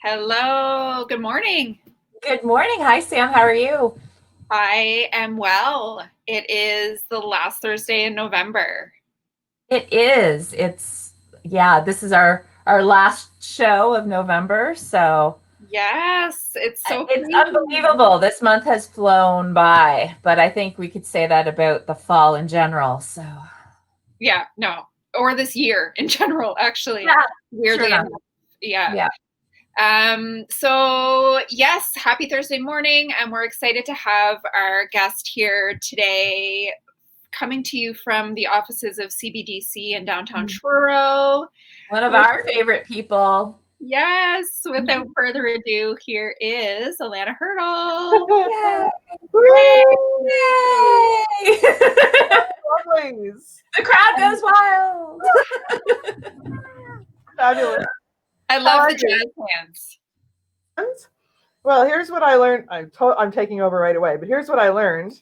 Hello, good morning. Good morning. Hi, Sam. How are you? I am well. It is the last Thursday in November. It is. This is our last show of November, so Yes, it's so it's crazy. unbelievable. This month has flown by, but I think we could say that about the fall in general. So, Yeah, no, or this year in general, actually, yeah, sure weirdly enough. enough. Yeah. Yeah. So yes, happy Thursday morning, and we're excited to have our guest here today, coming to you from the offices of CBDC in downtown Truro. One of our favorite people. Yes, without further ado, here is Alana Hirtle. Yay! Yay! Yay! Always. The crowd goes wild. Fabulous. I love the jazz hands. Well, here's what I learned. I'm taking over right away, but here's what I learned.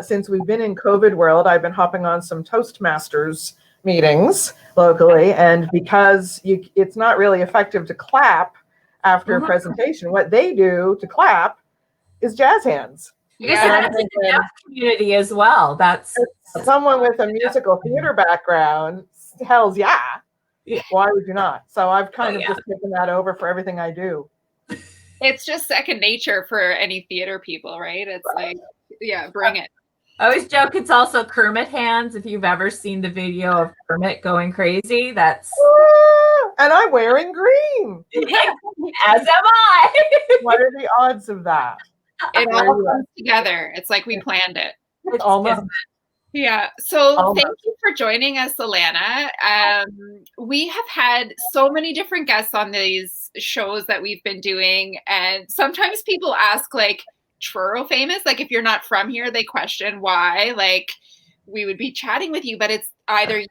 Since we've been in COVID world, I've been hopping on some Toastmasters meetings locally, and because it's not really effective to clap after a presentation, what they do to clap is jazz hands. This is in the deaf community as well. That's someone with a musical theater background. Hell's yeah. Why would you not? So I've kind of just taken that over for everything I do. It's just second nature for any theater people, right? It's like, yeah, bring it. I always joke it's also Kermit hands. If you've ever seen the video of Kermit going crazy, that's and I'm wearing green. As am I. What are the odds of that? It all comes together. It's like we planned it. It's almost. Yeah. So thank you for joining us, Alana. We have had so many different guests on these shows that we've been doing. And sometimes people ask, like, Truro famous? Like, if you're not from here, they question why, like, we would be chatting with you. But it's either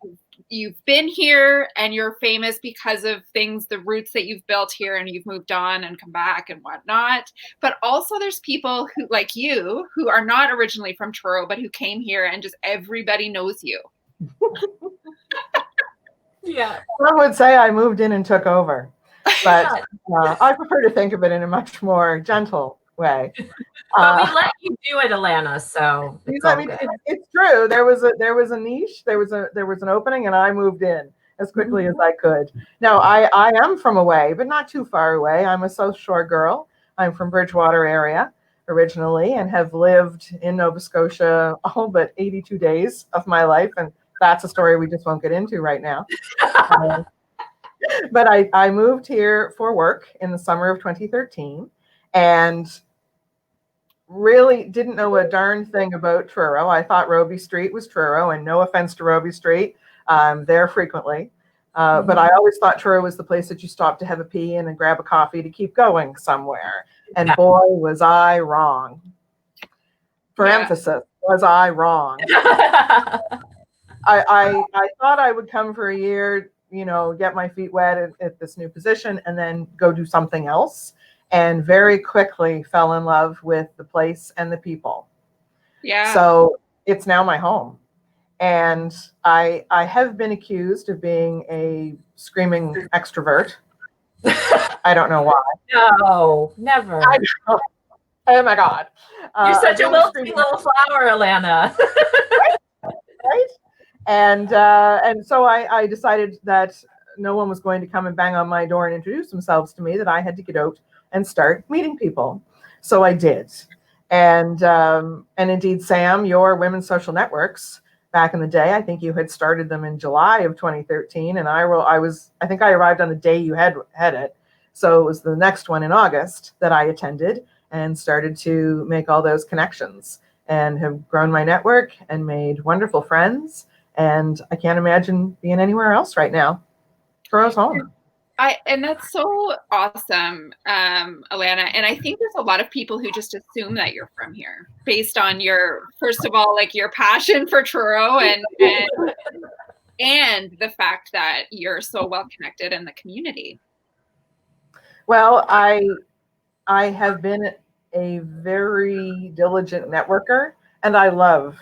you've been here and you're famous because of things, the roots that you've built here, and you've moved on and come back and whatnot. But also there's people who, like you, who are not originally from Truro, but who came here and just everybody knows you. Yeah. Some would say I moved in and took over, but I prefer to think of it in a much more gentle way. But we let you do it, Alana. So it's true. There was a niche. There was an opening, and I moved in as quickly as I could. Now I am from away, but not too far away. I'm a South Shore girl. I'm from Bridgewater area originally, and have lived in Nova Scotia all but 82 days of my life, and that's a story we just won't get into right now. But I moved here for work in the summer of 2013, and really didn't know a darn thing about Truro. I thought Robie Street was Truro, and no offense to Robie Street, there frequently. But I always thought Truro was the place that you stop to have a pee and grab a coffee to keep going somewhere. And boy, was I wrong. For emphasis, was I wrong. I thought I would come for a year, get my feet wet at this new position, and then go do something else. And very quickly fell in love with the place and the people. Yeah. So it's now my home. And I have been accused of being a screaming extrovert. I don't know why. No, never. Oh my God. You're such a wilting little flower, Alana. Right? And so I decided that no one was going to come and bang on my door and introduce themselves to me, that I had to get out and start meeting people. So I did. And indeed, Sam, your women's social networks back in the day, I think you had started them in July of 2013. And I think I arrived on the day you had it. So it was the next one in August that I attended and started to make all those connections, and have grown my network and made wonderful friends. And I can't imagine being anywhere else right now. Truro's home. And that's so awesome, Alana. And I think there's a lot of people who just assume that you're from here based on your, first of all, like your passion for Truro and the fact that you're so well connected in the community. Well, I have been a very diligent networker, and I love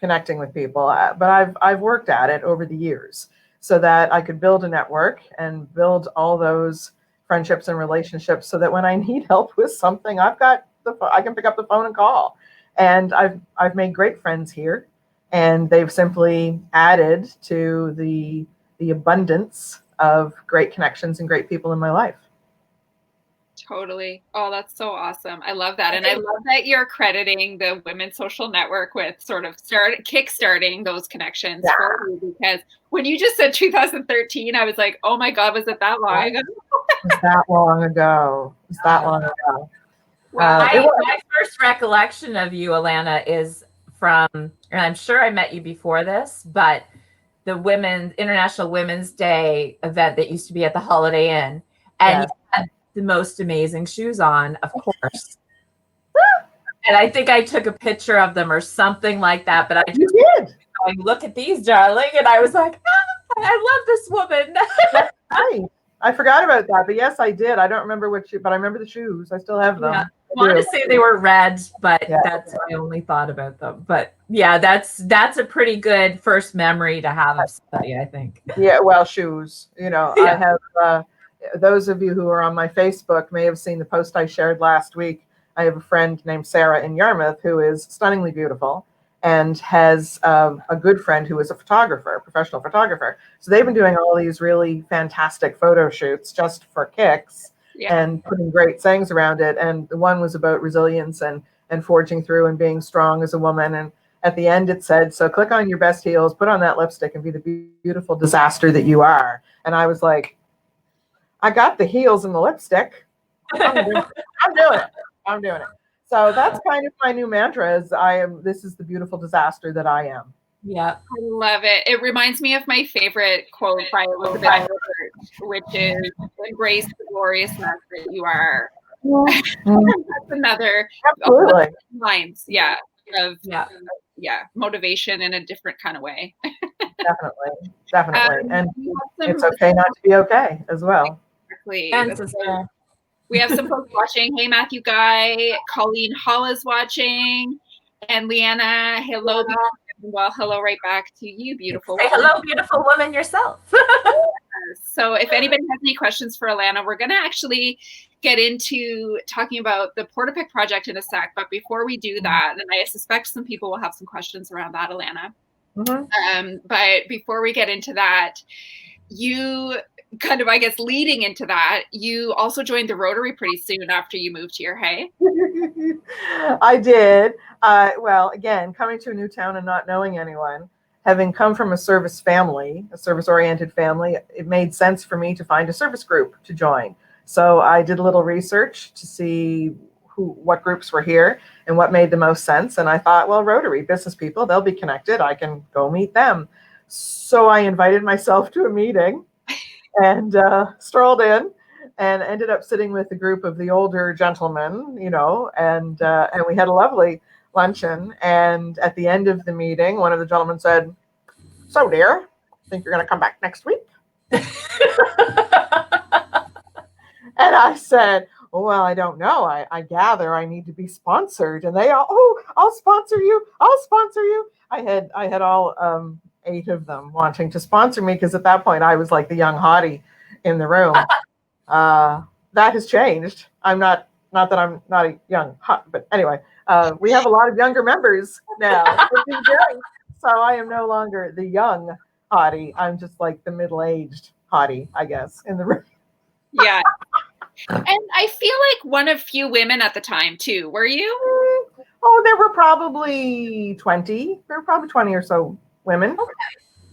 connecting with people, but I've worked at it over the years, so that I could build a network and build all those friendships and relationships, so that when I need help with something, I can pick up the phone and call. And I've made great friends here, and they've simply added to the abundance of great connections and great people in my life. Totally. Oh, that's so awesome. I love that. And I love that you're crediting the Women's Social Network with sort of kickstarting those connections for you, because when you just said 2013, I was like, oh my God, was it that long ago? It was that long ago. It was that long ago. Well, my first recollection of you, Alana, is from, and I'm sure I met you before this, but the International Women's Day event that used to be at the Holiday Inn. And you had the most amazing shoes on, of course. And I think I took a picture of them or something like that. But you did. Going, look at these, darling. And I was like, I love this woman. That's right. I forgot about that. But yes, I did. I don't remember what shoe, but I remember the shoes. I still have them. Yeah. I wanted to say they were red, but that's my only thought about them. But yeah, that's a pretty good first memory to have of somebody, I think. Yeah, well, shoes. I have those of you who are on my Facebook may have seen the post I shared last week. I have a friend named Sarah in Yarmouth who is stunningly beautiful and has a good friend who is a professional photographer. So they've been doing all these really fantastic photo shoots just for kicks and putting great sayings around it. And the one was about resilience and forging through and being strong as a woman. And at the end it said, so click on your best heels, put on that lipstick, and be the beautiful disaster that you are. And I was like, I got the heels and the lipstick. I'm doing it. So that's kind of my new mantra is this is the beautiful disaster that I am. Yeah. I love it. It reminds me of my favorite quote by Elizabeth Gilbert, which is embrace the gloriousness that you are. That's another lines. Yeah. Motivation in a different kind of way. Definitely. And it's okay not to be okay as well. Exactly. We have some folks watching. Hey, Matthew Guy, Colleen Hall is watching, and Leanna. Hello, well, hello right back to you, beautiful. Say hello, beautiful woman yourself. So if anybody has any questions for Alana, we're going to actually get into talking about the Portapic project in a sec. But before we do that, and I suspect some people will have some questions around that, Alana. But before we get into that, you kind of, I guess, leading into that, you also joined the Rotary pretty soon after you moved here, hey? I did. Well, again, coming to a new town and not knowing anyone, having come from a service family, a service-oriented family, it made sense for me to find a service group to join. So I did a little research to see what groups were here and what made the most sense. And I thought, well, Rotary, business people, they'll be connected. I can go meet them. So I invited myself to a meeting and strolled in and ended up sitting with a group of the older gentlemen, and we had a lovely luncheon. And at the end of the meeting, one of the gentlemen said, so dear, I think you're going to come back next week. And I said, well, I don't know. I gather I need to be sponsored. And they all, I'll sponsor you. I'll sponsor you. I had all 8 of them wanting to sponsor me, because at that point I was like the young hottie in the room. That has changed. I'm not that I'm not a young hot, but anyway, we have a lot of younger members now, which is great. So I am no longer the young hottie. I'm just like the middle-aged hottie, I guess, in the room. Yeah. And I feel like one of few women at the time too. Were you? Oh, there were probably 20. There were probably 20 or so women.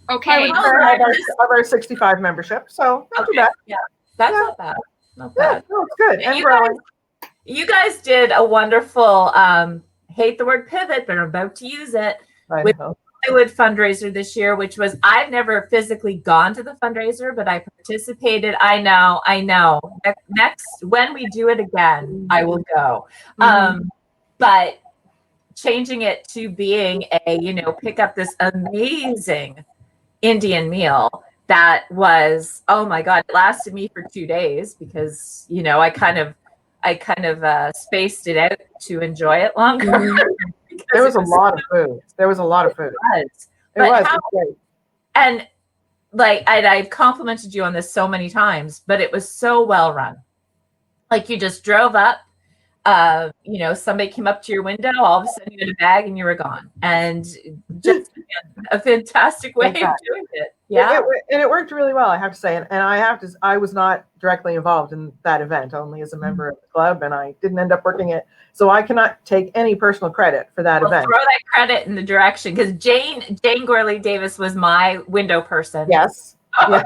Okay. Of our 65 membership. So not too bad. Yeah. That's not bad. Not bad. No, it's good. And you guys did a wonderful hate the word pivot, but I'm about to use it. Hollywood fundraiser this year, which was, I've never physically gone to the fundraiser, but I participated. I know. Next, when we do it again, I will go. But changing it to being pick up this amazing Indian meal that was, oh my God, it lasted me for 2 days because, I kind of spaced it out to enjoy it longer. There was a lot of food. It was great. And I've complimented you on this so many times, but it was so well run. like you just drove up, you know, somebody came up to your window, all of a sudden you had a bag and you were gone. And just a fantastic way of doing it. Yeah. And it worked really well, I have to say. And I was not directly involved in that event, only as a member of the club, and I didn't end up working it. So I cannot take any personal credit for that event. Throw that credit in the direction, because Jane Gorley Davis was my window person. Yes. Yeah.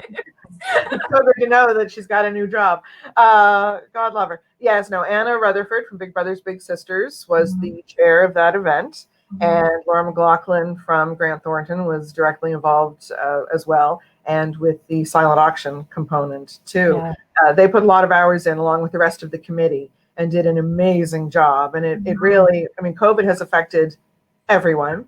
It's so good to know that she's got a new job. God love her. Yes, no, Anna Rutherford from Big Brothers Big Sisters was the chair of that event. And Laura McLaughlin from Grant Thornton was directly involved as well, and with the silent auction component too. Yeah. They put a lot of hours in, along with the rest of the committee, and did an amazing job. And it really, I mean, COVID has affected everyone.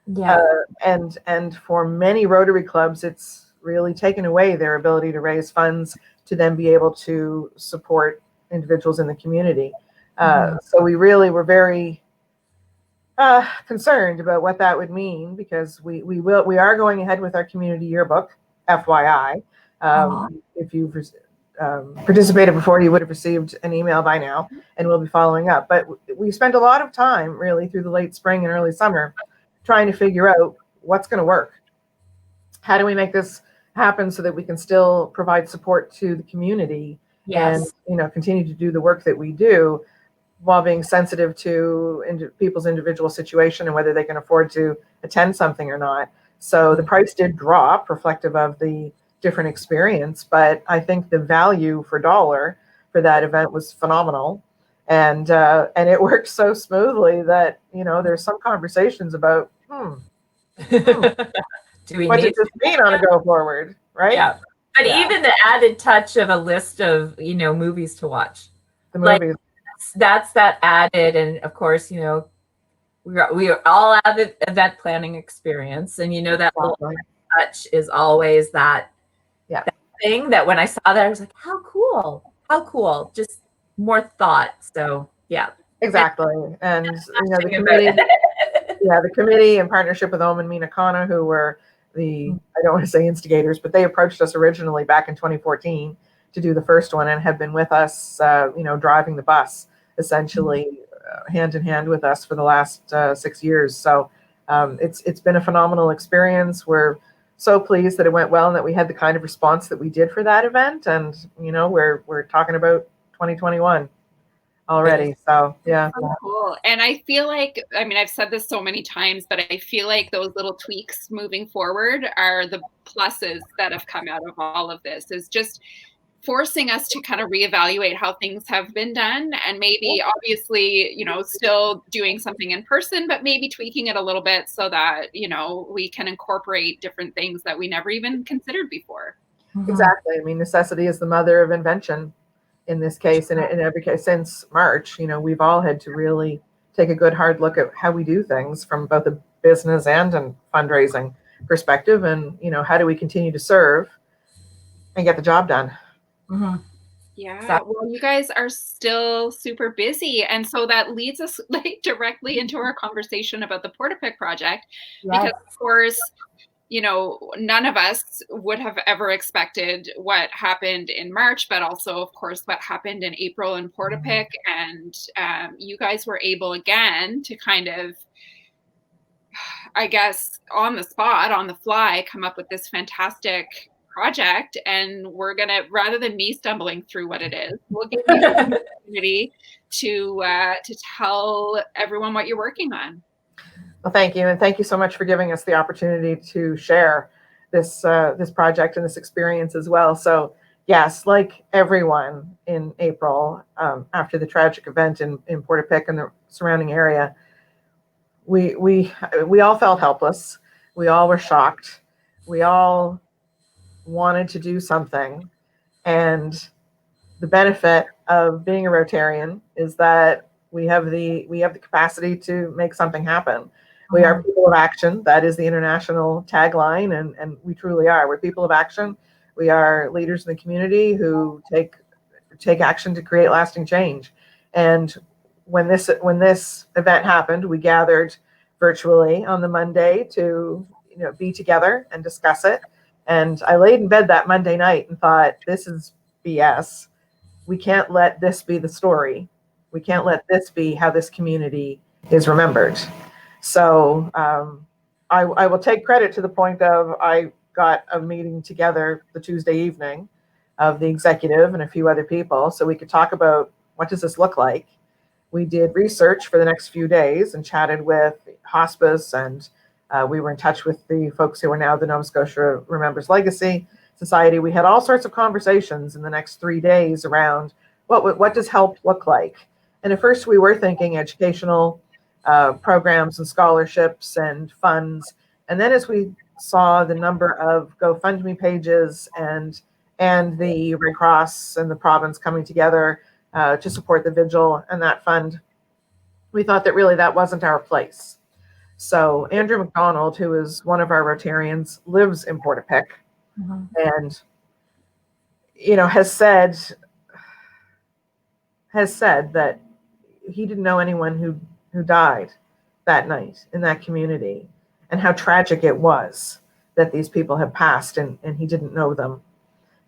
Yeah. And for many Rotary clubs, it's really taken away their ability to raise funds to then be able to support individuals in the community. So we really were very concerned about what that would mean, because we are going ahead with our community yearbook, FYI. If you've participated before, you would have received an email by now, and we'll be following up. But we spent a lot of time really through the late spring and early summer trying to figure out what's going to work. How do we make this happen so that we can still provide support to the community and, you know, continue to do the work that we do, while being sensitive to people's individual situation and whether they can afford to attend something or not. So the price did drop, reflective of the different experience, but I think the value for dollar for that event was phenomenal. And it worked so smoothly that, you know, there's some conversations about, do we what need does this mean on a go forward, right? Yeah. But even the added touch of a list of, you know, movies to watch. The movies. Like, that's that added, and of course, you know, we are all added event planning experience, and you know that little touch is always that thing that when I saw that I was like, how cool, just more thought. So yeah, exactly. And you know, the committee in partnership with Omen Minakana, who were I don't want to say instigators, but they approached us originally back in 2014 to do the first one, and have been with us, you know, driving the bus essentially hand in hand with us for the last 6 years. So it's been a phenomenal experience. We're so pleased that it went well and that we had the kind of response that we did for that event. And, you know, we're talking about 2021 already. So yeah. So cool. And I feel like, I mean, I've said this so many times, but I feel like those little tweaks moving forward are the pluses that have come out of all of this, is just forcing us to kind of reevaluate how things have been done, and maybe obviously, you know, still doing something in person, but maybe tweaking it a little bit so that, you know, we can incorporate different things that we never even considered before. Exactly. I mean, necessity is the mother of invention in this case. And in every case since March, you know, we've all had to really take a good hard look at how we do things from both a business and a fundraising perspective. And, you know, how do we continue to serve and get the job done? Yeah, well, you guys are still super busy, and so that leads us like directly into our conversation about the Portapic project, because of course, you know, none of us would have ever expected what happened in March, but also, of course, what happened in April in Portapic, and you guys were able again to kind of, I guess, on the spot, on the fly, come up with this fantastic project. And we're gonna, rather than me stumbling through what it is, we'll give you the opportunity to tell everyone what you're working on. Well, thank you, and thank you so much for giving us the opportunity to share this this project and this experience as well. So yes, like everyone in April, after the tragic event in Portapic and the surrounding area, we all felt helpless. We all were shocked. We all wanted to do something, and the benefit of being a Rotarian is that we have the capacity to make something happen. We are people of action. That is the international tagline, and we truly are. We're people of action. We are leaders in the community who take action to create lasting change. And when this event happened, we gathered virtually on the Monday to, you know, be together and discuss it. And I laid in bed that Monday night and thought, this is BS. we can't let this be the story. We can't let this be how this community is remembered. So I will take credit to the point of I got a meeting together the Tuesday evening of the executive and a few other people so we could talk about what does this look like. We did research for the next few days and chatted with hospice, and we were in touch with the folks who are now the Nova Scotia Remembers Legacy Society. We had all sorts of conversations in the next 3 days around what does help look like. And at first we were thinking educational programs and scholarships and funds. And then as we saw the number of GoFundMe pages and the Red Cross and the province coming together to support the vigil and that fund, we thought that really that wasn't our place. So Andrew McDonald, who is one of our Rotarians, lives in Portapique, and has said that he didn't know anyone who died that night in that community, and how tragic it was that these people had passed and he didn't know them.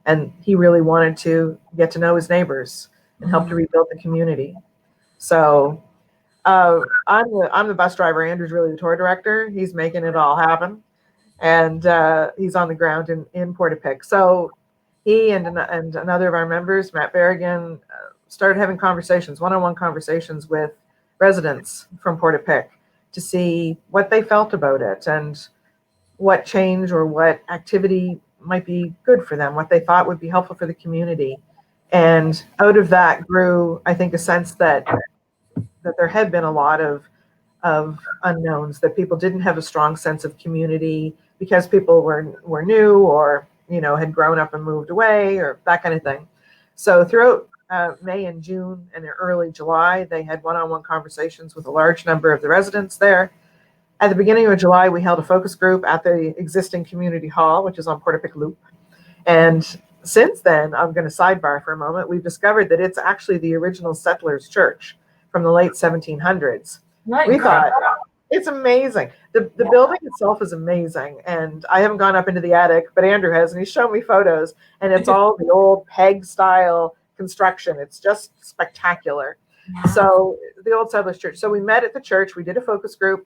And he really wanted to get to know his neighbors and help to rebuild the community. So I'm the bus driver. Andrew's really the tour director. He's making it all happen, and he's on the ground in Portapique. So he and another of our members, Matt Berrigan, started having conversations, one-on-one conversations with residents from Portapique to see what they felt about it and what change or what activity might be good for them, what they thought would be helpful for the community. And out of that grew, I think, a sense that there had been a lot of unknowns, that people didn't have a strong sense of community because people were new or had grown up and moved away or that kind of thing. So throughout May and June and early July, they had one-on-one conversations with a large number of the residents there. At the beginning of July, we held a focus group at the existing community hall, which is on Portapique Loop. And since then, I'm going to sidebar for a moment, we've discovered that it's actually the original settlers' church from the late 1700s. Nice. We thought, it's amazing. The building itself is amazing. And I haven't gone up into the attic, but Andrew has, and he's shown me photos. And it's all the old peg style construction. It's just spectacular. Yeah. So the old settlers' church. So we met at the church. We did a focus group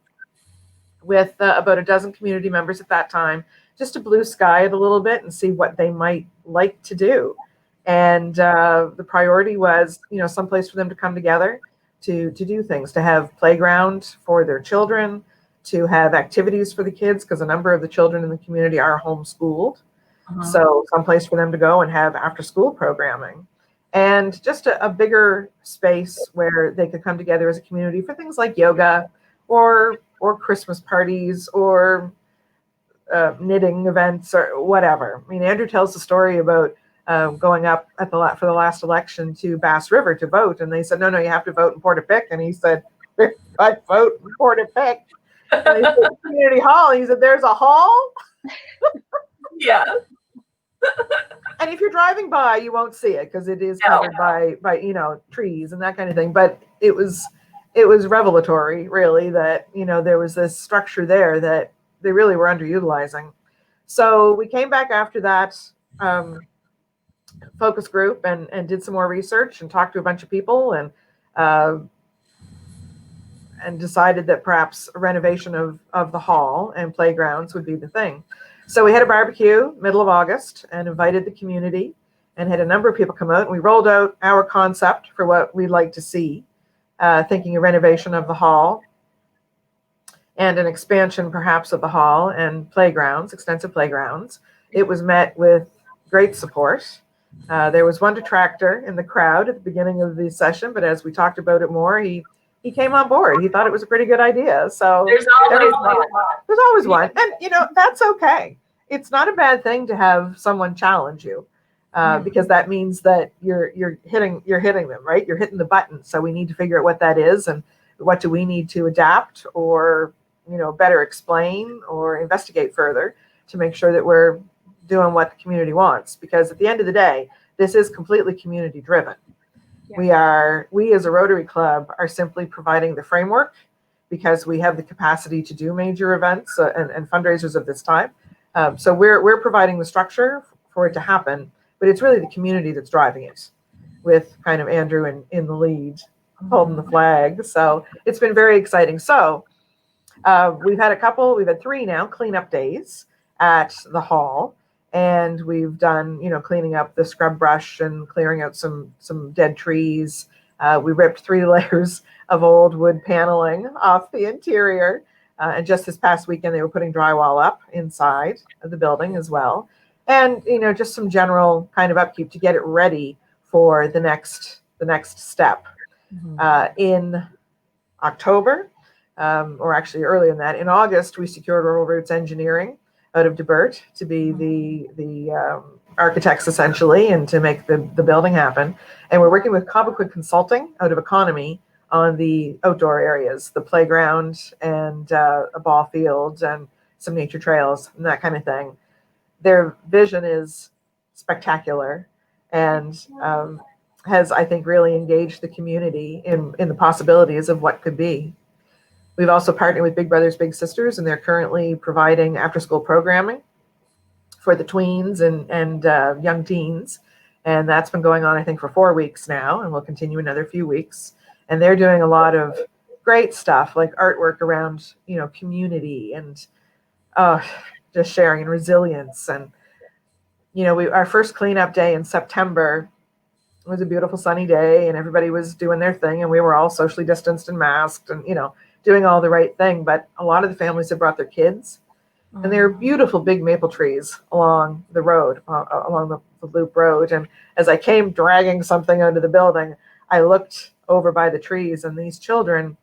with about a dozen community members at that time, just to blue sky it a little bit and see what they might like to do. And the priority was, some place for them to come together to do things, to have playground for their children, to have activities for the kids, because a number of the children in the community are homeschooled. So some place for them to go and have after school programming, and just a bigger space where they could come together as a community for things like yoga or Christmas parties or knitting events or whatever. I mean, Andrew tells the story about going up for the last election to Bass River to vote, and they said, no, you have to vote in Portapique. And he said, I vote in Portapique. And they said, community hall. And he said, there's a hall? Yeah. And if you're driving by, you won't see it because it is covered by trees and that kind of thing. But it was revelatory, really, that there was this structure there that they really were underutilizing. So we came back after that focus group and did some more research and talked to a bunch of people and decided that perhaps a renovation of the hall and playgrounds would be the thing. So we had a barbecue middle of August and invited the community and had a number of people come out, and we rolled out our concept for what we'd like to see, thinking a renovation of the hall and an expansion perhaps of the hall and playgrounds, extensive playgrounds. It was met with great support. There was one detractor in the crowd at the beginning of the session, but as we talked about it more, he came on board. He thought it was a pretty good idea. So there's always one. And that's okay. It's not a bad thing to have someone challenge you, because that means that you're hitting them, right? You're hitting the button. So we need to figure out what that is and what do we need to adapt or better explain or investigate further to make sure that we're doing what the community wants. Because at the end of the day, this is completely community driven. Yeah. We as a Rotary Club are simply providing the framework because we have the capacity to do major events and fundraisers of this time. So we're providing the structure for it to happen, but it's really the community that's driving it. with kind of Andrew in the lead, holding the flag. So it's been very exciting. So we've had 3 now cleanup days at the hall. And we've done, cleaning up the scrub brush and clearing out some dead trees. We ripped 3 layers of old wood paneling off the interior. And just this past weekend, they were putting drywall up inside of the building as well. And, just some general kind of upkeep to get it ready for the next step. In October, or actually earlier than that, in August, we secured Rural Roots Engineering out of DeBert to be the architects essentially, and to make the building happen. And we're working with Cobequid Consulting out of Economy on the outdoor areas, the playground and a ball field and some nature trails and that kind of thing. Their vision is spectacular and has, I think, really engaged the community in the possibilities of what could be. We've also partnered with Big Brothers Big Sisters, and they're currently providing after-school programming for the tweens and young teens. And that's been going on, I think, for 4 weeks now, and will continue another few weeks. And they're doing a lot of great stuff, like artwork around, community and just sharing and resilience. And, our first cleanup day in September was a beautiful sunny day, and everybody was doing their thing, and we were all socially distanced and masked and, doing all the right thing. But a lot of the families had brought their kids, and there are beautiful big maple trees along the road, along the loop road. And as I came dragging something out of the building, I looked over by the trees, and these children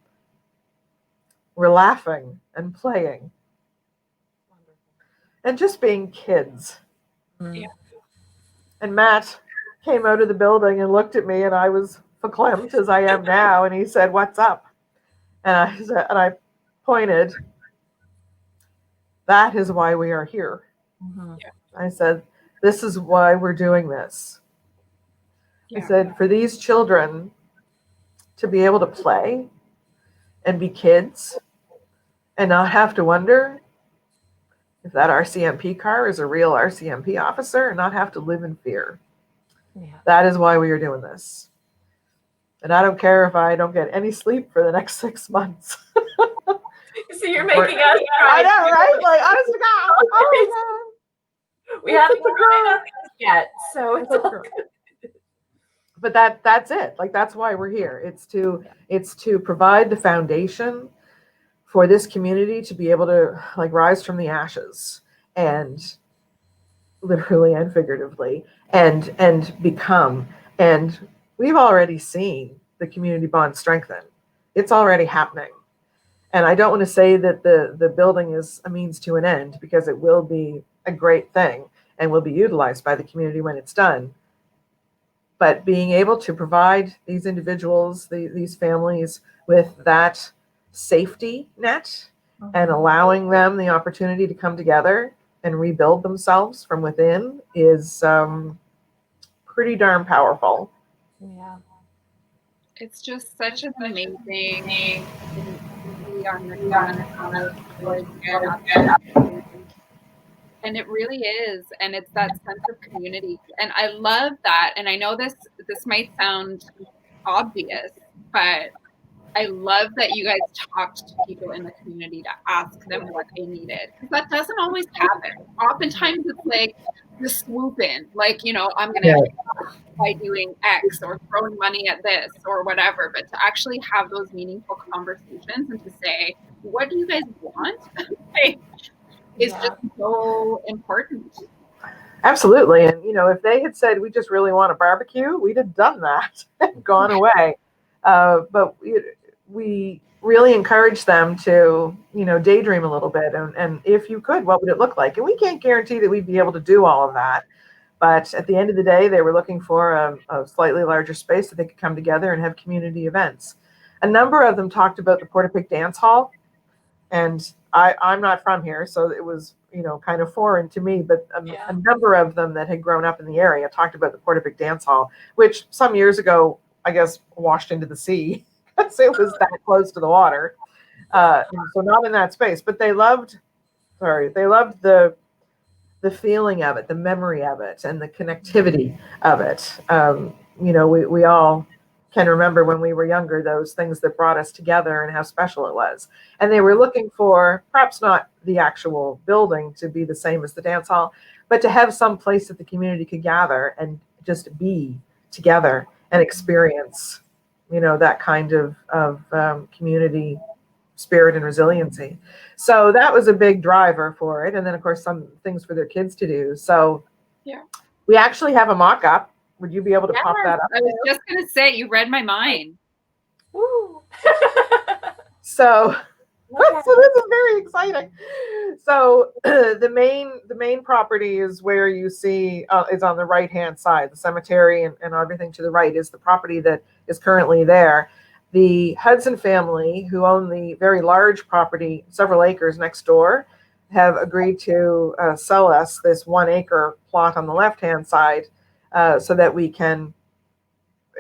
were laughing and playing and just being kids. Yeah. And Matt came out of the building and looked at me, and I was verklempt as I am now. And he said, "What's up?" And I pointed. That is why we are here. Yeah. I said, "This is why we're doing this." Yeah. I said, for these children to be able to play and be kids and not have to wonder if that RCMP car is a real RCMP officer, and not have to live in fear. Yeah. That is why we are doing this. And I don't care if I don't get any sleep for the next 6 months. So you're making us cry. I know, right? Like, honest to God. Oh my God. We haven't cried on this yet, so it's all good. But that's it. Like, that's why we're here. It's to provide the foundation for this community to be able to, like, rise from the ashes, and literally and figuratively, and become. And we've already seen the community bond strengthen. It's already happening. And I don't want to say that the building is a means to an end, because it will be a great thing and will be utilized by the community when it's done. But being able to provide these individuals, these families, with that safety net, and allowing them the opportunity to come together and rebuild themselves from within is pretty darn powerful. Yeah. It's just such an amazing and it really is. And it's that sense of community. And I love that. And I know this might sound obvious, but I love that you guys talked to people in the community to ask them what they needed, because that doesn't always happen. Oftentimes it's like the swoop in, like, I'm going to by doing X or throwing money at this or whatever, but to actually have those meaningful conversations and to say, what do you guys want? Is just so important. Absolutely. And, if they had said, we just really want a barbecue, we'd have done that and gone away. But we really encourage them to, daydream a little bit. And if you could, what would it look like? And we can't guarantee that we'd be able to do all of that. But at the end of the day, they were looking for a slightly larger space that they could come together and have community events. A number of them talked about the Portapique Dance Hall. And I'm not from here, so it was, kind of foreign to me. But a number of them that had grown up in the area talked about the Portapique Dance Hall, which some years ago, I guess, washed into the sea. So it was that close to the water. So not in that space. But they loved the feeling of it, the memory of it, and the connectivity of it. we all can remember when we were younger, those things that brought us together and how special it was. And they were looking for perhaps not the actual building to be the same as the dance hall, but to have some place that the community could gather and just be together and experience, that kind of community spirit and resiliency. So that was a big driver for it. And then, of course, some things for their kids to do. So yeah, we actually have a mock-up. Would you be able to pop that up? I was just going to say, you read my mind. Woo. So this is very exciting. So the main property is where you see is on the right-hand side. The cemetery and everything to the right is the property that is currently there. The Hudson family, who own the very large property, several acres next door, have agreed to sell us this 1 acre plot on the left-hand side so that we can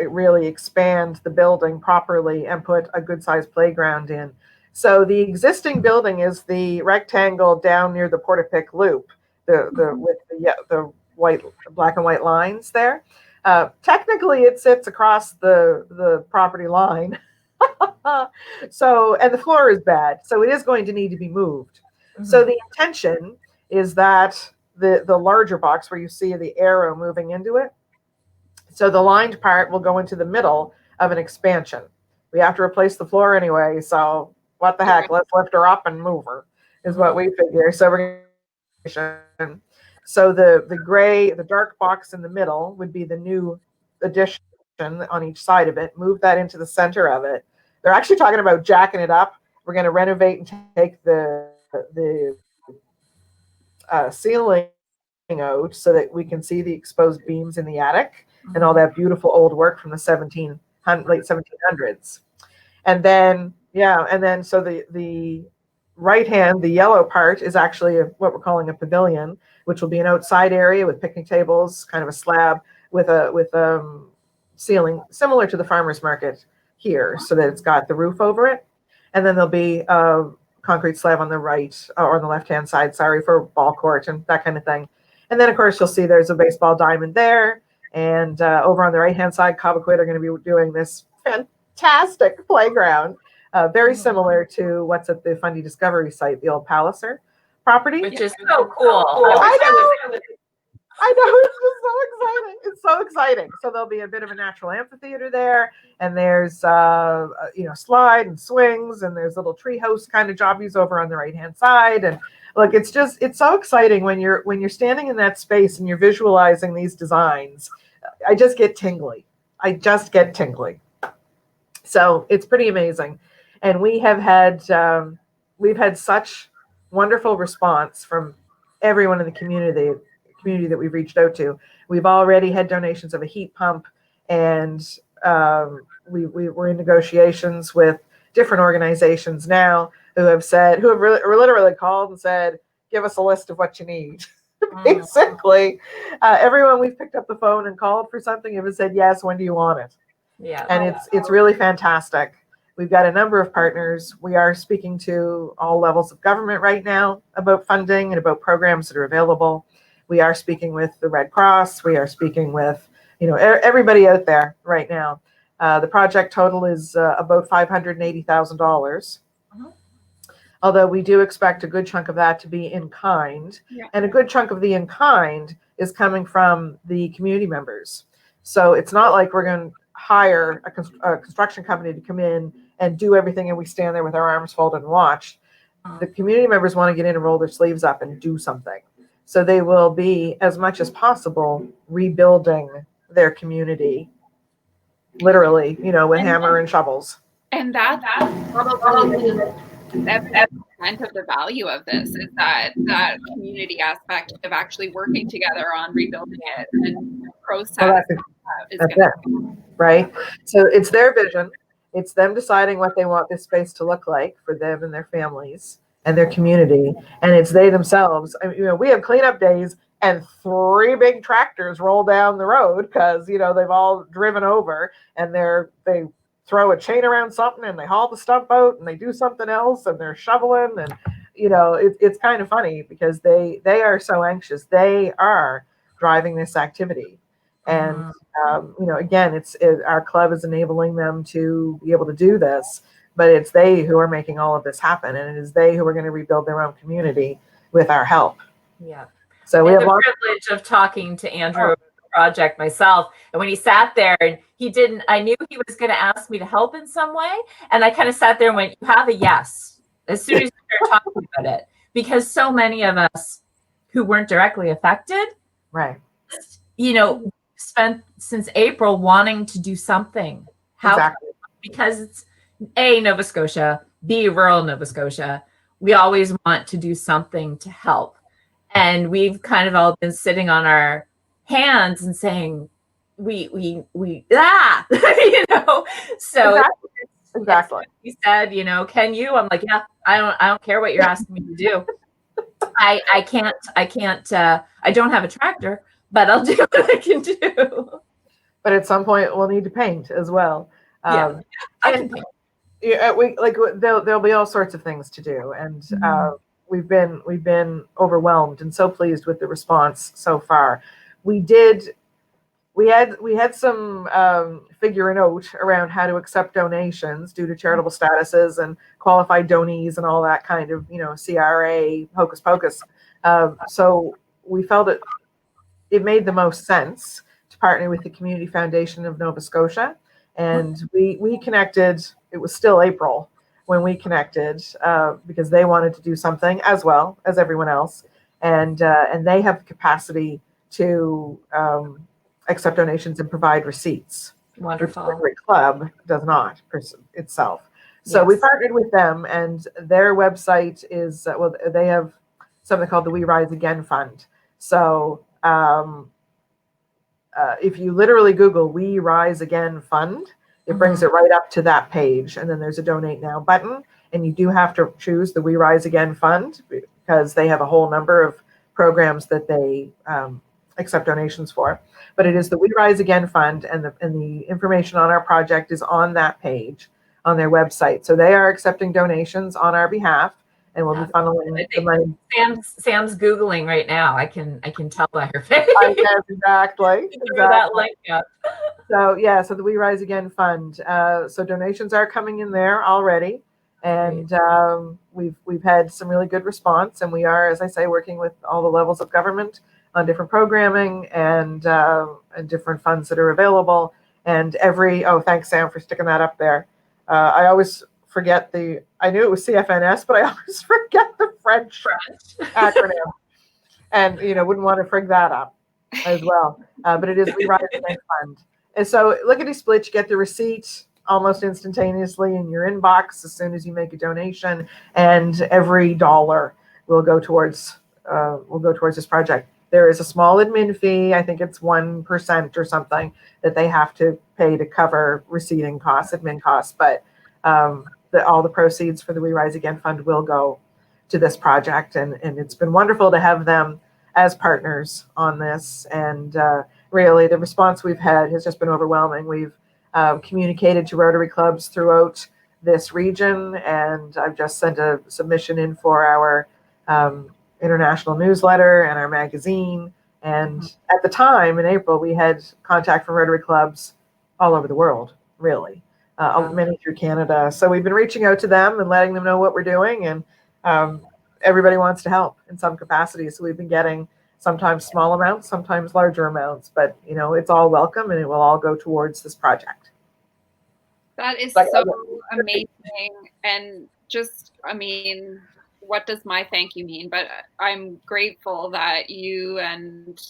really expand the building properly and put a good-sized playground in. So the existing building is the rectangle down near the Portapic Loop, with the white, black and white lines there. Technically, it sits across the property line. So, and the floor is bad, so it is going to need to be moved. Mm-hmm. So the intention is that the larger box where you see the arrow moving into it, so the lined part will go into the middle of an expansion. We have to replace the floor anyway, so what the heck? Let's lift her up and move her, is what we figure. So we're going so the gray, the dark box in the middle would be the new addition on each side of it. Move that into the center of it. They're actually talking about jacking it up. We're going to renovate and take the ceiling out so that we can see the exposed beams in the attic and all that beautiful old work from the late 1700s. And then, so the right hand, the yellow part is actually what we're calling a pavilion, which will be an outside area with picnic tables, kind of a slab with a ceiling similar to the farmer's market here, so that it's got the roof over it. And then there'll be a concrete slab on the right or on the left-hand side, for ball court and that kind of thing. And then, of course, you'll see there's a baseball diamond there. And over on the right-hand side, Cobequid are going to be doing this fantastic playground, very similar to what's at the Fundy Discovery site, the old Palliser property. Which is so cool. I know, it's just so exciting. It's so exciting. So there'll be a bit of a natural amphitheater there, and there's slide and swings, and there's little treehouse kind of jobbies over on the right-hand side. And look, it's so exciting when you're standing in that space and you're visualizing these designs. I just get tingly. So it's pretty amazing. And we've had such wonderful response from everyone in the community that we've reached out to. We've already had donations of a heat pump, and we were in negotiations with different organizations now who have literally called and said, give us a list of what you need. Basically, everyone we've picked up the phone and called for something have said, yes, when do you want it? Yeah. And it's really fantastic. We've got a number of partners. We are speaking to all levels of government right now about funding and about programs that are available. We are speaking with the Red Cross. We are speaking with, everybody out there right now. The project total is about $580,000. Although we do expect a good chunk of that to be in kind. Yeah. And a good chunk of the in kind is coming from the community members. So it's not like we're going to hire a construction company to come in and do everything and we stand there with our arms folded and watch. The community members want to get in and roll their sleeves up and do something. So they will be, as much as possible, rebuilding their community, literally, with hammer and shovels. And that's probably that percent of the value of this is that community aspect of actually working together on rebuilding it and process. That's it, right? So it's their vision. It's them deciding what they want this space to look like for them and their families and their community. And it's they themselves. We have cleanup days and 3 big tractors roll down the road because, they've all driven over and they throw a chain around something and they haul the stump out and they do something else and they're shoveling. And, it's kind of funny because they are so anxious. They are driving this activity. And again, our club is enabling them to be able to do this, but it's they who are making all of this happen, and it is they who are going to rebuild their own community with our help. Yeah. So we have the privilege of talking to Andrew about the project myself, and when he sat there and I knew he was going to ask me to help in some way, and I kind of sat there and went, "You have a yes," as soon as you started talking about it, because so many of us who weren't directly affected, right, spent since April wanting to do something. How? Exactly. Because it's A, Nova Scotia, B, rural Nova Scotia. We always want to do something to help. And we've kind of all been sitting on our hands and saying, so exactly. He said, can you? I'm like, yeah, I don't care what you're asking me to do. I don't have a tractor, but I'll do what I can do. But at some point we'll need to paint as well. I can paint. There'll be all sorts of things to do, and we've been overwhelmed and so pleased with the response so far. We had some figuring out around how to accept donations due to charitable statuses and qualified donees and all that kind of CRA hocus pocus. So we felt it made the most sense to partner with the Community Foundation of Nova Scotia, and we connected. It was still April when we connected because they wanted to do something as well as everyone else, and they have the capacity to accept donations and provide receipts. Wonderful. Every club does not itself. So we partnered with them, and their website is they have something called the We Rise Again Fund. So if you literally Google We Rise Again Fund, it brings it right up to that page, and then there's a Donate Now button, and you do have to choose the We Rise Again Fund because they have a whole number of programs that they accept donations for. But it is the We Rise Again Fund, and the information on our project is on that page on their website. So they are accepting donations on our behalf, and we'll be funneling the money. Sam's Googling right now. I can tell by her face. Yes, exactly. That link up. So so the We Rise Again Fund. So donations are coming in there already, and we've had some really good response, and we are, as I say, working with all the levels of government on different programming and different funds that are available. And thanks Sam for sticking that up there. I always forget I knew it was CFNS, but I always forget the French acronym, and wouldn't want to frig that up as well. But it is We Rise Again Fund. And so lickety split, you get the receipt almost instantaneously in your inbox as soon as you make a donation, and every dollar will go towards this project. There is a small admin fee. I think it's 1% or something that they have to pay to cover receiving costs, admin costs. But all the proceeds for the We Rise Again Fund will go to this project, and it's been wonderful to have them as partners on this. And really, the response we've had has just been overwhelming. We've communicated to Rotary clubs throughout this region, and I've just sent a submission in for our international newsletter and our magazine. And at the time in April, we had contact from Rotary clubs all over the world, really, many through Canada. So we've been reaching out to them and letting them know what we're doing, and everybody wants to help in some capacity. So we've been getting sometimes small amounts, sometimes larger amounts, but it's all welcome, and it will all go towards this project. That is so amazing. And just, what does my thank you mean? But I'm grateful that you and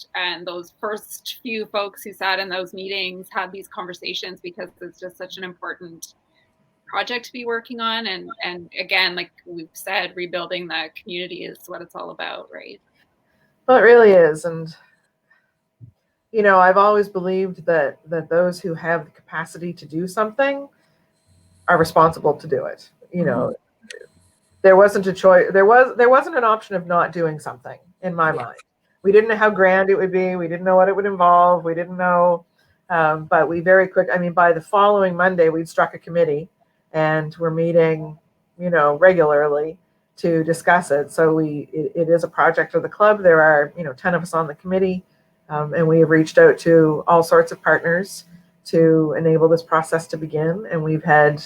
those first few folks who sat in those meetings had these conversations, because it's just such an important project to be working on. And again, like we've said, rebuilding the community is what it's all about, right? Well, it really is. And I've always believed that those who have the capacity to do something are responsible to do it. There wasn't a choice. There wasn't an option of not doing something in my mind. We didn't know how grand it would be. We didn't know what it would involve. We didn't know, but we very quick. By the following Monday, we'd struck a committee, and we're meeting, regularly to discuss it. So it is a project of the club. There are 10 of us on the committee. And we have reached out to all sorts of partners to enable this process to begin. And we've had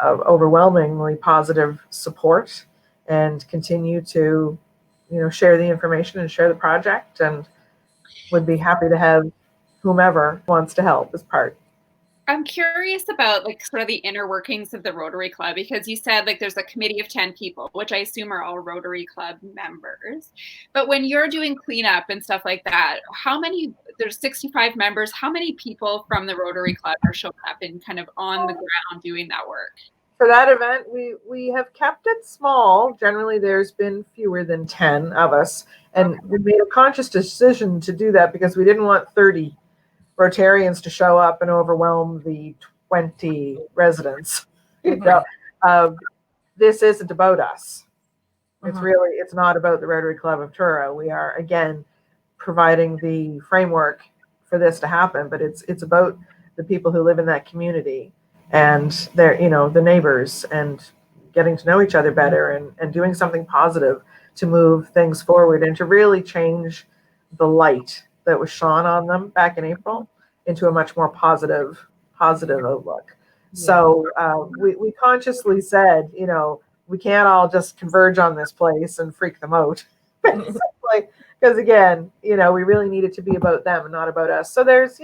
overwhelmingly positive support and continue to, share the information and share the project, and would be happy to have whomever wants to help as part. I'm curious about like sort of the inner workings of the Rotary Club, because you said like there's a committee of 10 people, which I assume are all Rotary Club members. But when you're doing cleanup and stuff like that, there's 65 members, how many people from the Rotary Club are showing up and kind of on the ground doing that work? For that event, we have kept it small. Generally, there's been fewer than 10 of us. And we made a conscious decision to do that because we didn't want 30 Rotarians to show up and overwhelm the 20 residents. This isn't about us. It's not about the Rotary Club of Truro. We are, again, providing the framework for this to happen, but it's about the people who live in that community and their, the neighbors, and getting to know each other better, and doing something positive to move things forward and to really change the light that was shone on them back in April into a much more positive outlook. Yeah. So we consciously said, we can't all just converge on this place and freak them out. Because again, we really need it to be about them and not about us. So there's,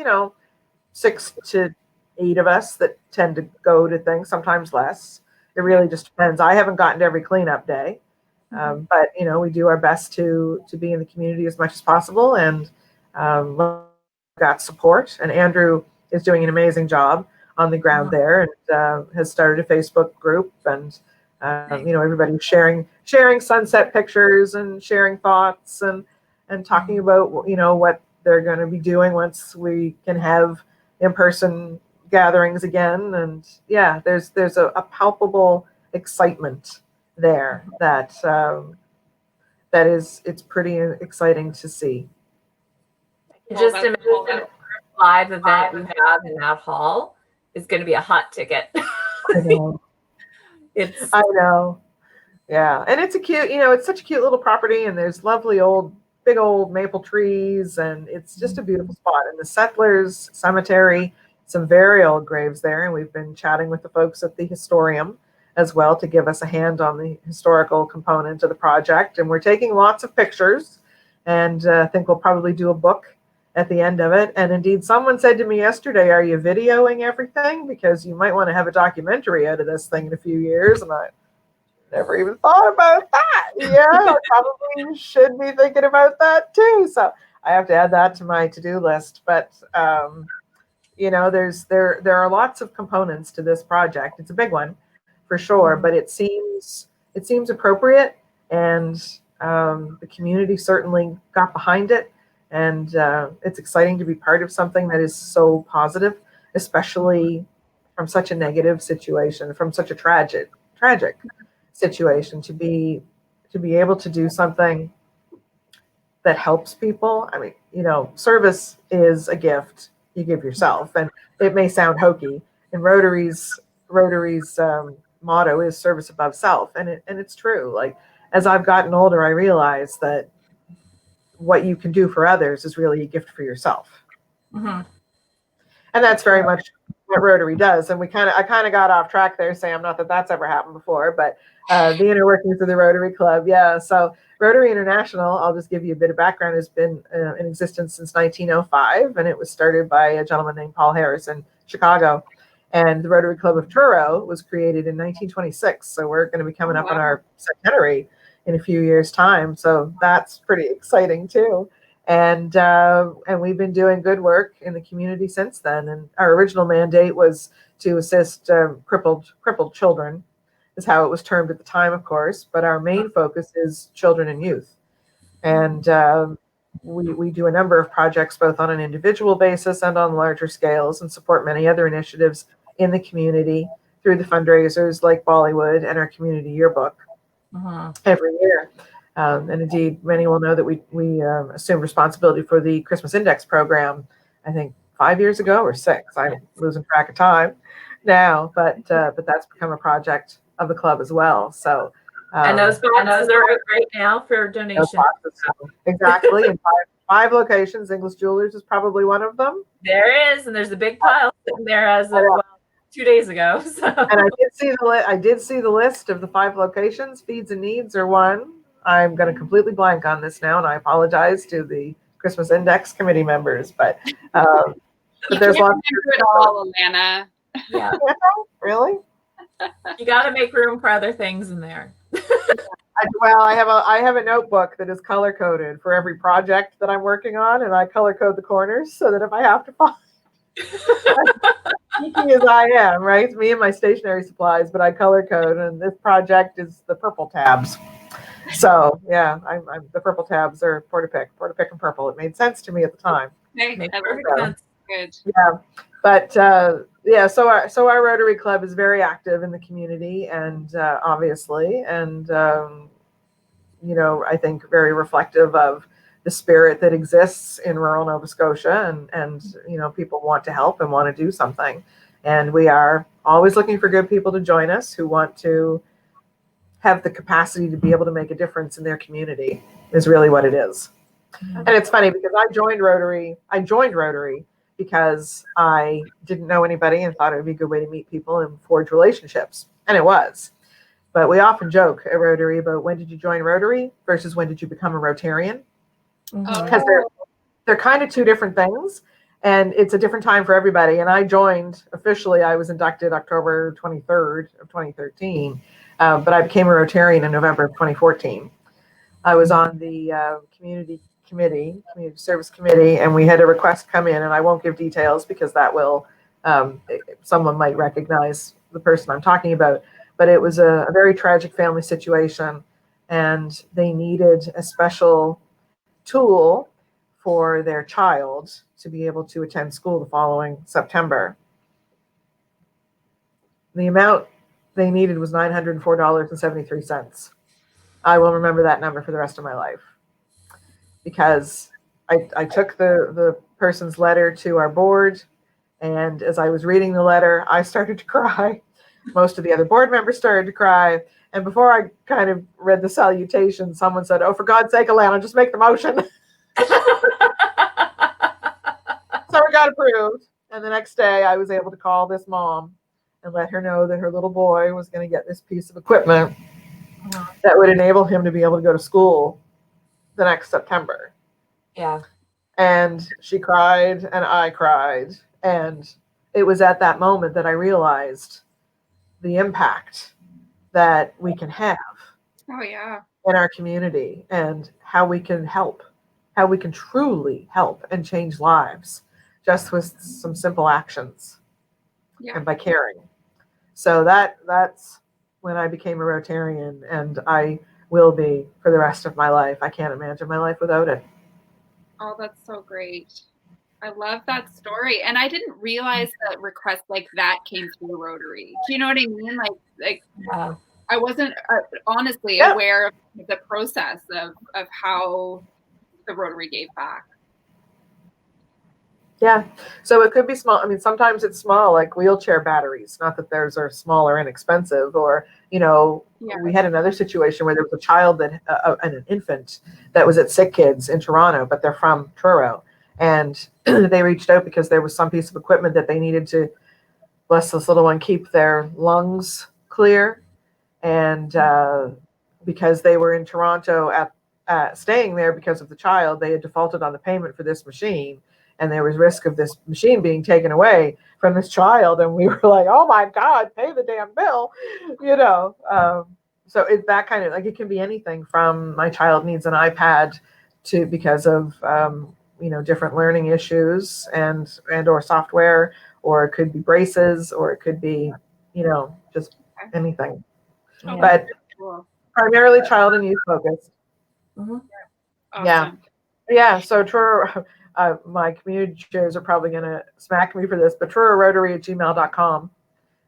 6 to 8 of us that tend to go to things, sometimes less. It really just depends. I haven't gotten to every cleanup day. But we do our best to be in the community as much as possible, and got support. And Andrew is doing an amazing job on the ground there, and has started a Facebook group, and everybody's sharing sunset pictures and sharing thoughts, and talking about what they're going to be doing once we can have in-person gatherings again. And yeah, there's a palpable excitement there it's pretty exciting to see. Just imagine the live event we have in that hall is going to be a hot ticket. I know. I know. Yeah. And it's it's such a cute little property, and there's lovely big old maple trees, and it's just a beautiful spot. And the Settlers Cemetery, some very old graves there. And we've been chatting with the folks at the Historium as well to give us a hand on the historical component of the project. And we're taking lots of pictures, and I think we'll probably do a book at the end of it. And indeed, someone said to me yesterday, are you videoing everything? Because you might want to have a documentary out of this thing in a few years. And I never even thought about that. Yeah, I probably should be thinking about that too. So I have to add that to my to-do list. But there are lots of components to this project. It's a big one, for sure, but it seems appropriate, and the community certainly got behind it, and it's exciting to be part of something that is so positive, especially from such a negative situation, from such a tragic situation, to be able to do something that helps people. I mean, service is a gift you give yourself, and it may sound hokey, and Rotary's motto is service above self, and it's true. Like, as I've gotten older, I realize that what you can do for others is really a gift for yourself. And that's very much what Rotary does. And I kind of got off track there, Sam. Not that that's ever happened before, but the inner workings of the Rotary Club. Yeah. So Rotary International, I'll just give you a bit of background, has been in existence since 1905, and it was started by a gentleman named Paul Harris in Chicago. And the Rotary Club of Truro was created in 1926. So we're going to be coming up on our centenary in a few years' time. So that's pretty exciting too. And we've been doing good work in the community since then. And our original mandate was to assist crippled children, is how it was termed at the time, of course. But our main focus is children and youth. And we do a number of projects, both on an individual basis and on larger scales, and support many other initiatives in the community through the fundraisers like Bollywood and our community yearbook every year. And indeed, many will know that we assumed responsibility for the Christmas Index program, I think 5 years ago or 6. I'm losing track of time now, but that's become a project of the club as well. So and those boxes are out right now for donations. Exactly. And 5 locations. English Jewelers is probably one of them. There is, and there's a big pile sitting there as of 2 days ago. So. And I did see the list of the 5 locations. Feeds and Needs are one. I'm going to completely blank on this now, and I apologize to the Christmas Index committee members, but there's lots of it all, Alana. Yeah. Really? You got to make room for other things in there. I have a notebook that is color coded for every project that I'm working on, and I color code the corners so that if I have to find, geeky as I am, right? It's me and my stationery supplies, but I color code, and this project is the purple tabs. So yeah, I'm the purple tabs are Portapic and purple. It made sense to me at the time. Makes perfect sense. Good. Yeah, but so our Rotary Club is very active in the community, and obviously, and I think very reflective of the spirit that exists in rural Nova Scotia, and people want to help and want to do something, and we are always looking for good people to join us who want to have the capacity to be able to make a difference in their community is really what it is. And it's funny because I joined Rotary because I didn't know anybody and thought it would be a good way to meet people and forge relationships. And it was. But we often joke at Rotary about when did you join Rotary versus when did you become a Rotarian? Because they're kind of 2 different things. And it's a different time for everybody. And I joined officially, I was inducted October 23rd of 2013. But I became a Rotarian in November of 2014. I was on the community service committee, and we had a request come in, and I won't give details because that will, someone might recognize the person I'm talking about, but it was a very tragic family situation, and they needed a special tool for their child to be able to attend school the following September. The amount they needed was $904.73. I will remember that number for the rest of my life because I took the person's letter to our board, and as I was reading the letter, I started to cry. Most of the other board members started to cry, and before I kind of read the salutation, someone said, "Oh, for God's sake, Alana, just make the motion." So it got approved, and the next day I was able to call this mom and let her know that her little boy was going to get this piece of equipment that would enable him to be able to go to school the next September. Yeah. And she cried and I cried. And it was at that moment that I realized the impact that we can have in our community and how we can help, how we can truly help and change lives just with some simple actions and by caring. So that's when I became a Rotarian, and I will be for the rest of my life. I can't imagine my life without it. Oh, that's so great. I love that story. And I didn't realize that requests like that came through Rotary. Do you know what I mean? Like I wasn't honestly aware of the process of how the Rotary gave back. Yeah. So it could be small. I mean, sometimes it's small, like wheelchair batteries. Not that theirs are small or inexpensive, or, we had another situation where there was a child and an infant that was at Sick Kids in Toronto, but they're from Truro. And they reached out because there was some piece of equipment that they needed to, bless this little one, keep their lungs clear. And because they were in Toronto staying there because of the child, they had defaulted on the payment for this machine. And there was risk of this machine being taken away from this child. And we were like, oh my God, pay the damn bill, So it's that kind of, like, it can be anything from my child needs an iPad to because of, different learning issues and or software, or it could be braces, or it could be, just anything. Oh, but cool. Primarily child and youth focused. Mm-hmm. Awesome. Yeah. So Truro, my community chairs are probably going to smack me for this, but TruroRotary@gmail.com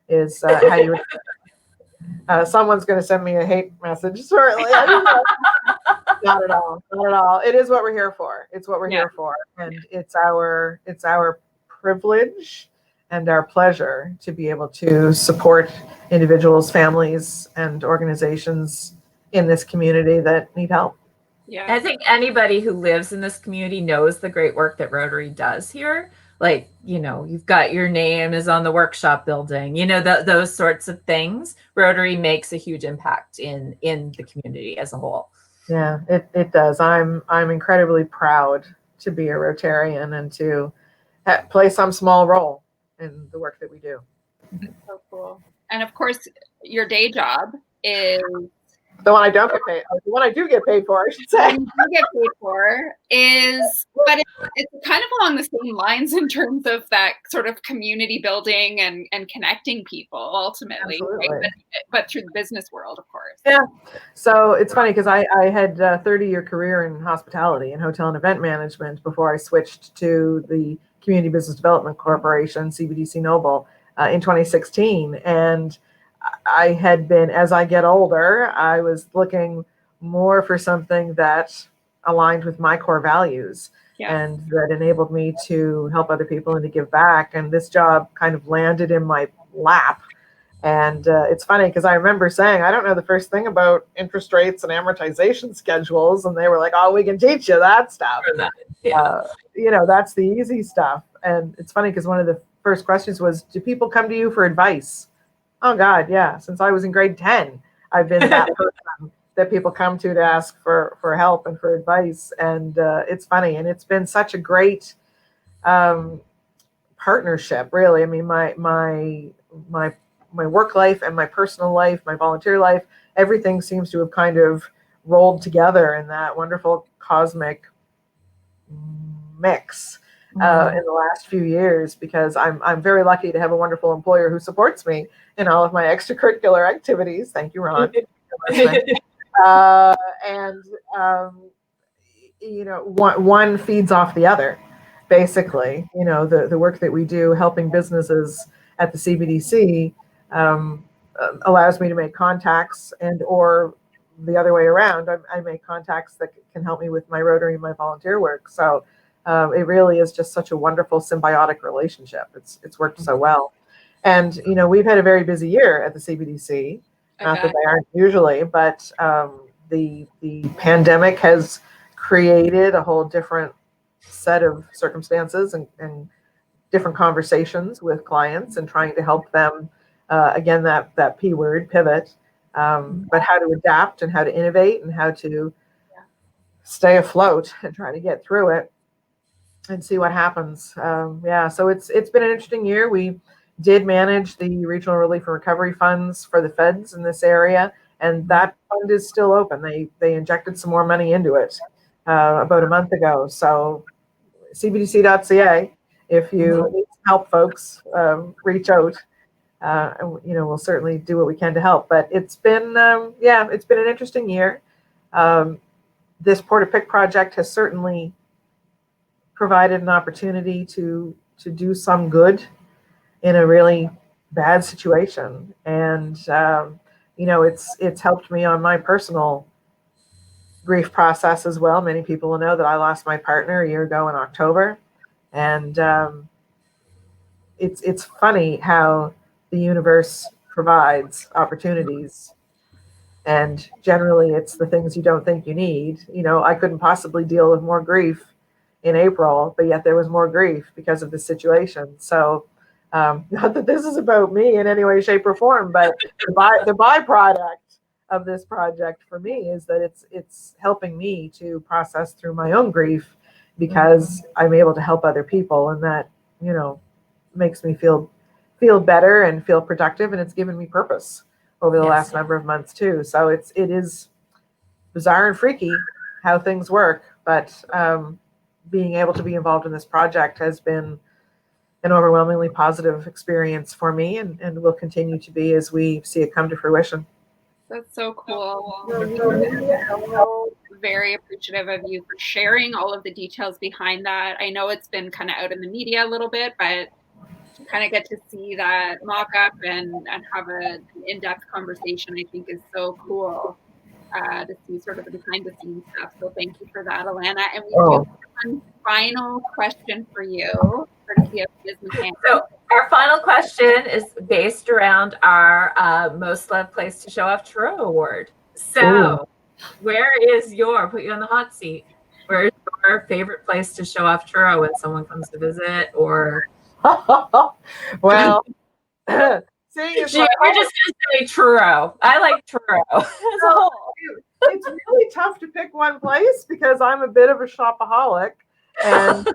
is how you would. Someone's going to send me a hate message shortly. Not at all. Not at all. It is what we're here for. It's what we're here for, and it's our privilege and our pleasure to be able to support individuals, families, and organizations in this community that need help. Yeah. I think anybody who lives in this community knows the great work that Rotary does here. Like, you know, you've got your name is on the workshop building, you know, those sorts of things. Rotary makes a huge impact in the community as a whole. Yeah, it does. I'm incredibly proud to be a Rotarian and to play some small role in the work that we do. So cool. And of course, your day job is the one I don't get paid. The one I do get paid for, I should say. The one you get paid for is, but it's kind of along the same lines in terms of that sort of community building and connecting people ultimately, right? But through the business world, of course. Yeah. So it's funny because I had a 30-year career in hospitality and hotel and event management before I switched to the Community Business Development Corporation, CBDC Noble, in 2016. And I had been, as I get older, I was looking more for something that aligned with my core values and that enabled me to help other people and to give back. And this job kind of landed in my lap. And it's funny because I remember saying, I don't know the first thing about interest rates and amortization schedules. And they were like, oh, we can teach you that stuff. You know, that's the easy stuff. And it's funny because one of the first questions was, do people come to you for advice? Oh, God, yeah. Since I was in grade 10, I've been that person that people come to ask for help and for advice. And it's funny. And it's been such a great partnership, really. I mean, my work life and my personal life, my volunteer life, everything seems to have kind of rolled together in that wonderful cosmic mix. In the last few years, because I'm very lucky to have a wonderful employer who supports me in all of my extracurricular activities. Thank you, Ron. You know, one feeds off the other, basically. You know, the work that we do helping businesses at the CBDC allows me to make contacts, and or the other way around, I make contacts that can help me with my Rotary and my volunteer work. So it really is just such a wonderful symbiotic relationship. It's worked so well. And, you know, we've had a very busy year at the CBDC, not that they aren't usually, but the pandemic has created a whole different set of circumstances and different conversations with clients and trying to help them, again, that P word, pivot, but how to adapt and how to innovate and how to stay afloat and try to get through it and see what happens. So it's been an interesting year. We did manage the regional relief and recovery funds for the feds in this area, and that fund is still open. They injected some more money into it about a month ago. So cbdc.ca, if you need help, folks, reach out. And, you know, we'll certainly do what we can to help. But it's been it's been an interesting year. This Port-a-Pic project has certainly provided an opportunity to do some good in a really bad situation. And, you know, it's helped me on my personal grief process as well. Many people will know that I lost my partner a year ago in October. And it's funny how the universe provides opportunities. And generally it's the things you don't think you need. You know, I couldn't possibly deal with more grief in April, but yet there was more grief because of the situation. So not that this is about me in any way, shape, or form, but the byproduct of this project for me is that it's helping me to process through my own grief, because I'm able to help other people, and that, you know, makes me feel better and feel productive, and it's given me purpose over the last number of months too. So it is bizarre and freaky how things work, but being able to be involved in this project has been an overwhelmingly positive experience for me, and will continue to be as we see it come to fruition. That's so cool. Very appreciative of you for sharing all of the details behind that. I know it's been kind of out in the media a little bit, but to kind of get to see that mock-up and have an in-depth conversation, I think is so cool. To see sort of the behind the scenes stuff. So thank you for that, Alana. And we do have one final question for you, courtesy of Business Hand. So our final question is based around our Most Loved Place to Show Off Truro Award. So Where is put you on the hot seat? Where's your favorite place to show off Truro when someone comes to visit? Or well, seeing as we're just gonna say Truro. I like Truro as a whole. It's really tough to pick one place because I'm a bit of a shopaholic, and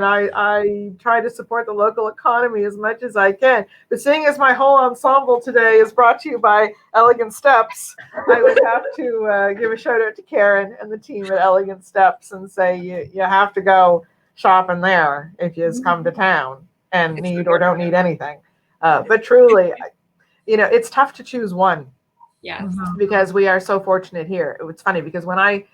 I try to support the local economy as much as I can. But seeing as my whole ensemble today is brought to you by Elegant Steps, I would have to give a shout out to Karen and the team at Elegant Steps and say you have to go shopping there if you come to town and need or don't need anything. But truly, it's tough to choose one. Yes. Because we are so fortunate here. It's funny because when I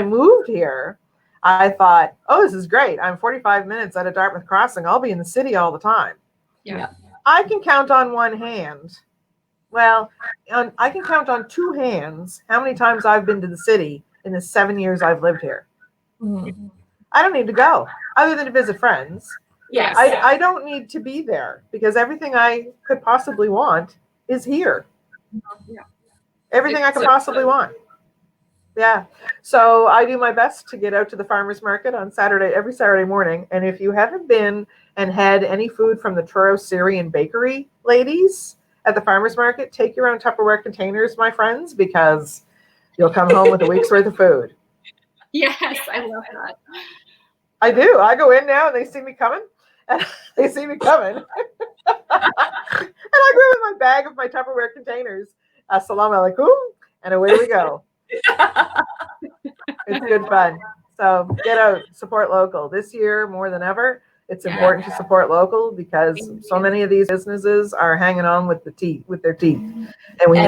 moved here, I thought, oh, this is great. I'm 45 minutes at a Dartmouth crossing. I'll be in the city all the time. Yeah. I can count on one hand. Well, I can count on two hands how many times I've been to the city in the 7 years I've lived here. Mm-hmm. I don't need to go other than to visit friends. Yes. I don't need to be there because everything I could possibly want is here. Yeah. Everything I could possibly want. Yeah. So I do my best to get out to the farmers market on every Saturday morning. And if you haven't been and had any food from the Truro Syrian Bakery ladies at the farmers market, take your own Tupperware containers, my friends, because you'll come home with a week's worth of food. Yes, I love that. I do. I go in now and they see me coming. And they see me coming. And I go with my bag of my Tupperware containers. Assalamu alaikum, and away we go. It's good fun. So get out, support local. This year, more than ever, it's important to support local because so many of these businesses are hanging on with their teeth. And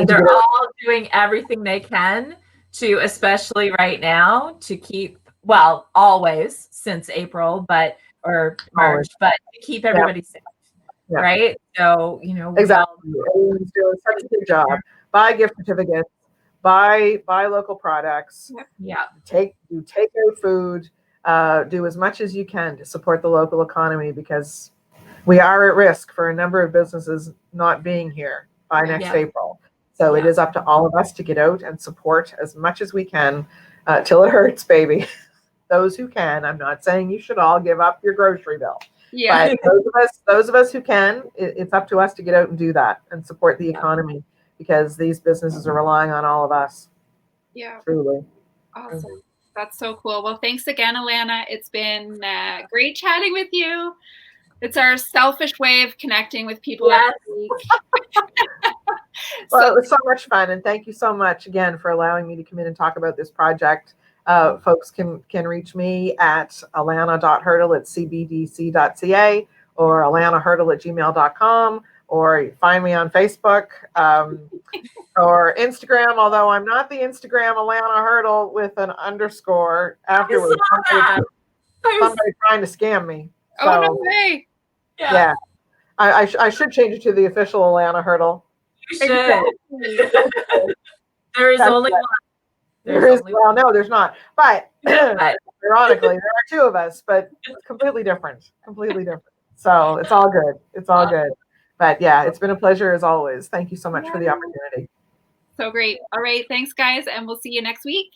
they're all doing everything they can to, especially right now, to keep, well, always since April, or March, but to keep everybody safe. Yeah. Right? So, exactly. Everyone's doing such a good job. Buy gift certificates, buy local products. Yeah. Take out food, do as much as you can to support the local economy because we are at risk for a number of businesses not being here by next April. So it is up to all of us to get out and support as much as we can till it hurts, baby. Those who can. I'm not saying you should all give up your grocery bill. Yeah. But those of us who can, it's up to us to get out and do that and support the economy because these businesses are relying on all of us. Yeah. Truly. Awesome. That's so cool. Well, thanks again, Alana. It's been great chatting with you. It's our selfish way of connecting with people. Yes. Well, it was so much fun. And thank you so much again for allowing me to come in and talk about this project. Folks can reach me at alana.hirtle@cbdc.ca or alanahirtle@gmail.com, or find me on Facebook or Instagram, although I'm not the Instagram Alana Hirtle with an underscore afterwards. Somebody trying to scam me. So, oh, no way. Yeah. I should change it to the official Alana Hirtle. You should. There is only one. No, there's not. But ironically, there are two of us, but completely different. So it's all good. Good. But yeah, it's been a pleasure as always. Thank you so much for the opportunity. So great. All right. Thanks, guys. And we'll see you next week.